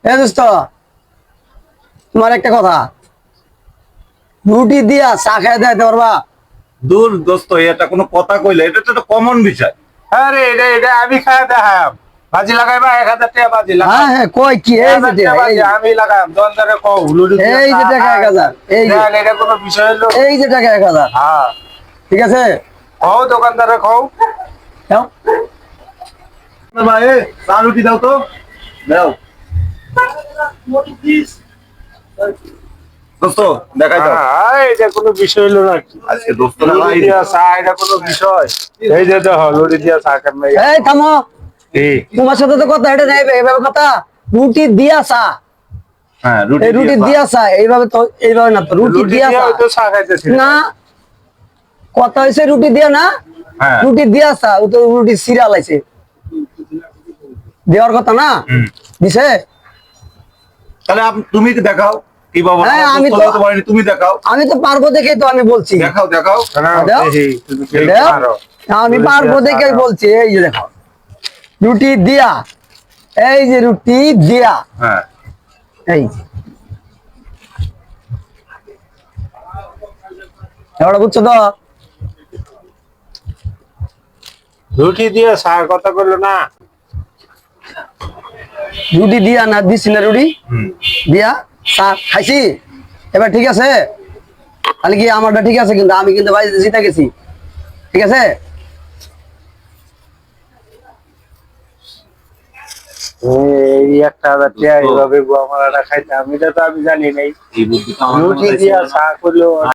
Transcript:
দোস্ত, তোমার একটা কথা, রুটি দিয়া চা খাই দেয় পারবা? দূর দোস্ত, এটা কোনো কথা কইলে? এটা তো একটা কমন বিষয়। আরে এটা এটা আমি খাই দেখাম। বাজি লাগাইবা 1000 টাকা বাজি লাগাম। হ্যাঁ হ্যাঁ, কই কি এই যে 1000 টাকা বাজি আমি লাগাম। দোকানদারে কও লুডি দিয়ে এই যে চা টাকা খাই। 1000, এই যে দেখেন, এটা কোনো বিষয় হলো? এই যে টাকা 1000, হ্যাঁ, ঠিক আছে? কও দোকানদারে কও। দাও। ভাই চা রুটি দাও তো, দাও দোস্ত, দেখাই দাও। হ্যাঁ, এটা কোনো বিষয় হলো নাকি? আজকে দোস্ত না লুডি ভাই। দিয়া চা এটা কোনো বিষয়? এই যে দেখো লুডি দিয়া চা কেন এই থামো, ঠিক। তোমার সাথে তো কথা এটা নেবে এভাবে কথা। রুটি দিয়া চা, হ্যাঁ, এই রুটি দিয়ে চা। দিয়া চা, এইভাবে তো এইভাবে না, তো রুটি লুডি দিয়া দিয়া চা হয়তো চা খাইতেছি না, কথা হয়েছে রুটি দিয়া না, হ্যাঁ। রুটি দিয়া চা, ও তো রুটি সিরিয়াল আছে দেওয়ার কথা না, হুম। দিছে। তাহলে তুমি দেখাও কি বাবা, হ্যাঁ, আমার আমি দোস্ত তো- হতে পারেনি, তুমি দেখাও। আমি তো পারবো দেখেই তো আমি বলছি। দেখাও দেখাও। দাও। তুমি দাও। পারো। আমি লুডি পারবো দিয়া চা দেখে খাও। বলছি, এই যে দেখো রুটি দিয়া, এই যে রুটি দিয়া, হ্যাঁ, এই যে। এবার বুঝছো তো? রুটি দিয়ে চা কথা বললো না। রুটি দিয়া না, দিছি না রুটি হুম। দিয়া চা খাইছি, এবার ঠিক আছে? তাহলে কি আমারটা ঠিক আছে? কিন্তু আমি কিন্তু বাড়িতে জিতে গেছি, ঠিক আছে? এই 1000 টাকা এইভাবে গোয়া মারাটা খাইতে আমি তো জানি নাই। এই বুদ্ধিটা আমার রুটি মাথায় ছিল দিয়া না। চা করলো